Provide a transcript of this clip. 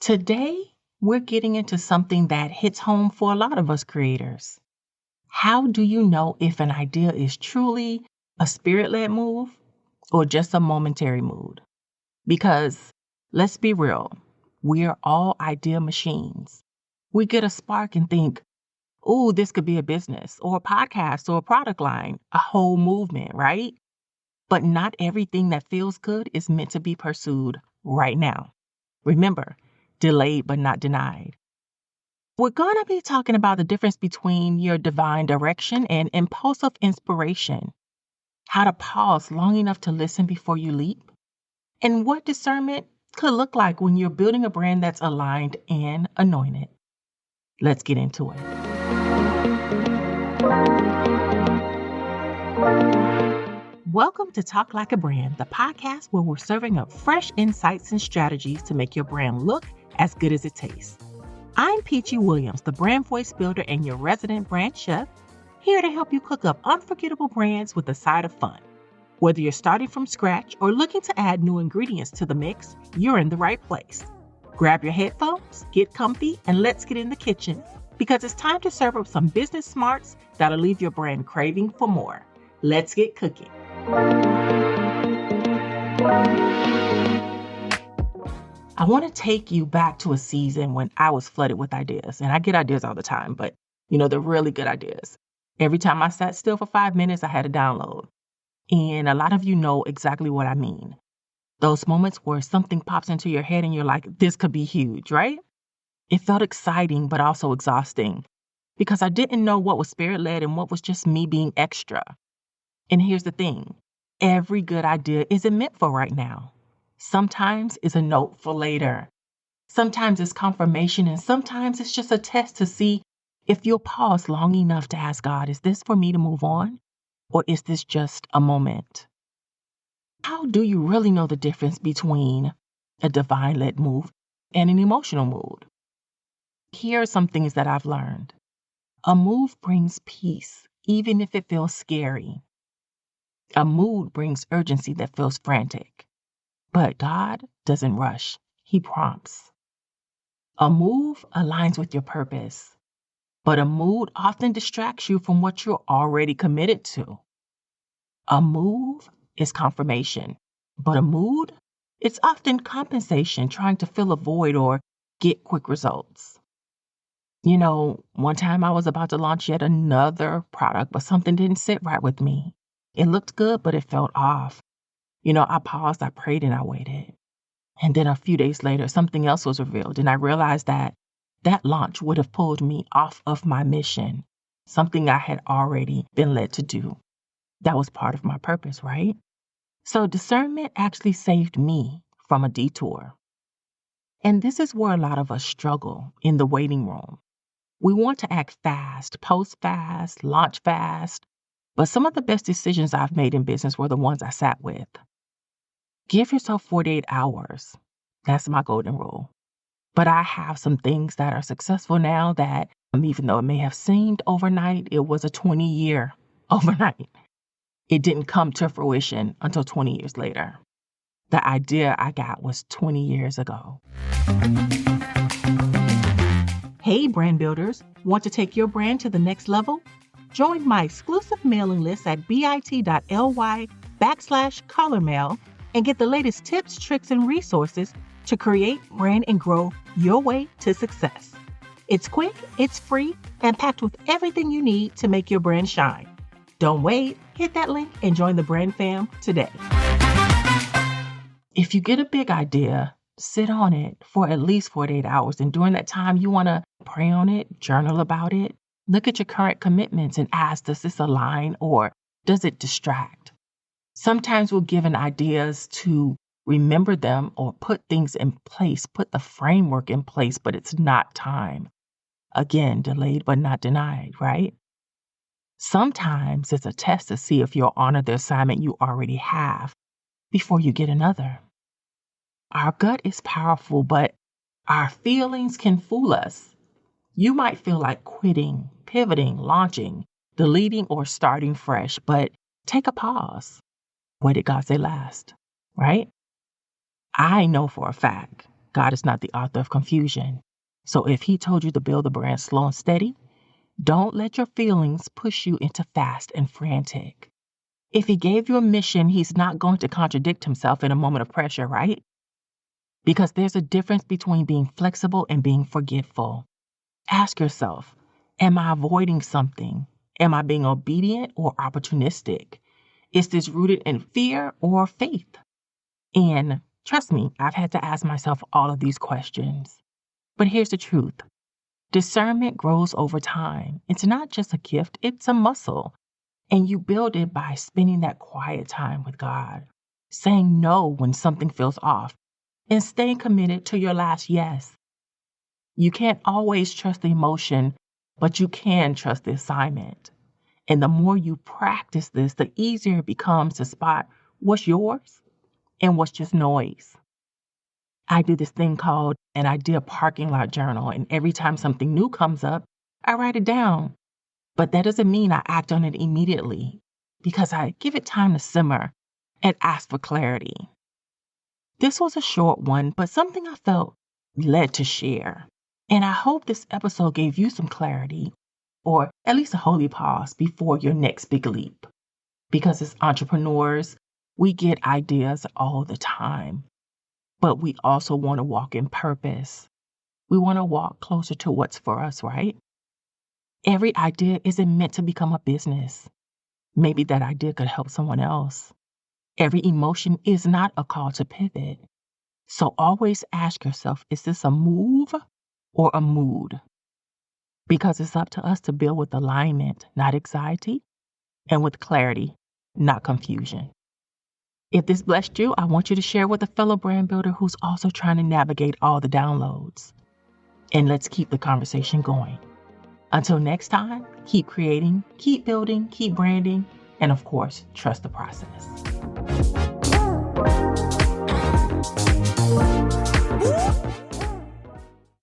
Today, we're getting into something that hits home for a lot of us creators. How do you know if an idea is truly a spirit-led move or just a momentary mood? Because let's be real, we are all idea machines. We get a spark and think, oh, this could be a business or a podcast or a product line, a whole movement, right? But not everything that feels good is meant to be pursued right now. Remember, delayed but not denied. We're going to be talking about the difference between your divine direction and impulsive inspiration, how to pause long enough to listen before you leap, and what discernment could look like when you're building a brand that's aligned and anointed. Let's get into it. Welcome to Talk Like a Brand, the podcast where we're serving up fresh insights and strategies to make your brand look as good as it tastes. I'm Peachy Williams, the brand voice builder and your resident brand chef, here to help you cook up unforgettable brands with a side of fun. Whether you're starting from scratch or looking to add new ingredients to the mix, you're in the right place. Grab your headphones, get comfy, and let's get in the kitchen because it's time to serve up some business smarts that'll leave your brand craving for more. Let's get cooking. I want to take you back to a season when I was flooded with ideas. And I get ideas all the time, but they're really good ideas. Every time I sat still for 5 minutes, I had a download. And a lot of you know exactly what I mean. Those moments where something pops into your head and you're like, this could be huge, right? It felt exciting, but also exhausting because I didn't know what was spirit-led and what was just me being extra. And here's the thing. Every good idea isn't meant for right now. Sometimes it's a note for later. Sometimes it's confirmation, and sometimes it's just a test to see if you'll pause long enough to ask God, is this for me to move on? Or is this just a moment? How do you really know the difference between a divine-led move and an emotional mood? Here are some things that I've learned. A move brings peace, even if it feels scary. A mood brings urgency that feels frantic. But God doesn't rush. He prompts. A move aligns with your purpose, but a mood often distracts you from what you're already committed to. A move is confirmation, but a mood, it's often compensation, trying to fill a void or get quick results. One time I was about to launch yet another product, but something didn't sit right with me. It looked good, but it felt off. I paused, I prayed, and I waited. And then a few days later, something else was revealed, and I realized that launch would have pulled me off of my mission, something I had already been led to do. That was part of my purpose, right? So discernment actually saved me from a detour. And this is where a lot of us struggle in the waiting room. We want to act fast, post fast, launch fast, but some of the best decisions I've made in business were the ones I sat with. Give yourself 48 hours. That's my golden rule. But I have some things that are successful now that, even though it may have seemed overnight, it was a 20-year overnight. It didn't come to fruition until 20 years later. The idea I got was 20 years ago. Hey, brand builders, want to take your brand to the next level? Join my exclusive mailing list at bit.ly/colormail and get the latest tips, tricks, and resources to create, brand, and grow your way to success. It's quick, it's free, and packed with everything you need to make your brand shine. Don't wait, hit that link and join the brand fam today. If you get a big idea, sit on it for at least 48 hours. And during that time, you want to pray on it, journal about it, look at your current commitments and ask, does this align or does it distract? Sometimes we're given ideas to remember them or put things in place, put the framework in place, but it's not time. Again, delayed but not denied, right? Sometimes it's a test to see if you'll honor the assignment you already have before you get another. Our gut is powerful, but our feelings can fool us. You might feel like quitting, pivoting, launching, deleting, or starting fresh, but take a pause. What did God say last, right? I know for a fact God is not the author of confusion. So if he told you to build the brand slow and steady, don't let your feelings push you into fast and frantic. If he gave you a mission, he's not going to contradict himself in a moment of pressure, right? Because there's a difference between being flexible and being forgetful. Ask yourself, am I avoiding something? Am I being obedient or opportunistic? Is this rooted in fear or faith? And trust me, I've had to ask myself all of these questions. But here's the truth. Discernment grows over time. It's not just a gift, it's a muscle. And you build it by spending that quiet time with God, saying no when something feels off, and staying committed to your last yes. You can't always trust the emotion, but you can trust the assignment. And the more you practice this, the easier it becomes to spot what's yours and what's just noise. I do this thing called an idea parking lot journal, and every time something new comes up, I write it down. But that doesn't mean I act on it immediately, because I give it time to simmer and ask for clarity. This was a short one, but something I felt led to share. And I hope this episode gave you some clarity, or at least a holy pause before your next big leap. Because as entrepreneurs, we get ideas all the time, but we also want to walk in purpose. We want to walk closer to what's for us, right? Every idea isn't meant to become a business. Maybe that idea could help someone else. Every emotion is not a call to pivot. So always ask yourself, is this a move or a mood? Because it's up to us to build with alignment, not anxiety, and with clarity, not confusion. If this blessed you, I want you to share with a fellow brand builder who's also trying to navigate all the downloads. And let's keep the conversation going. Until next time, keep creating, keep building, keep branding, and of course, trust the process.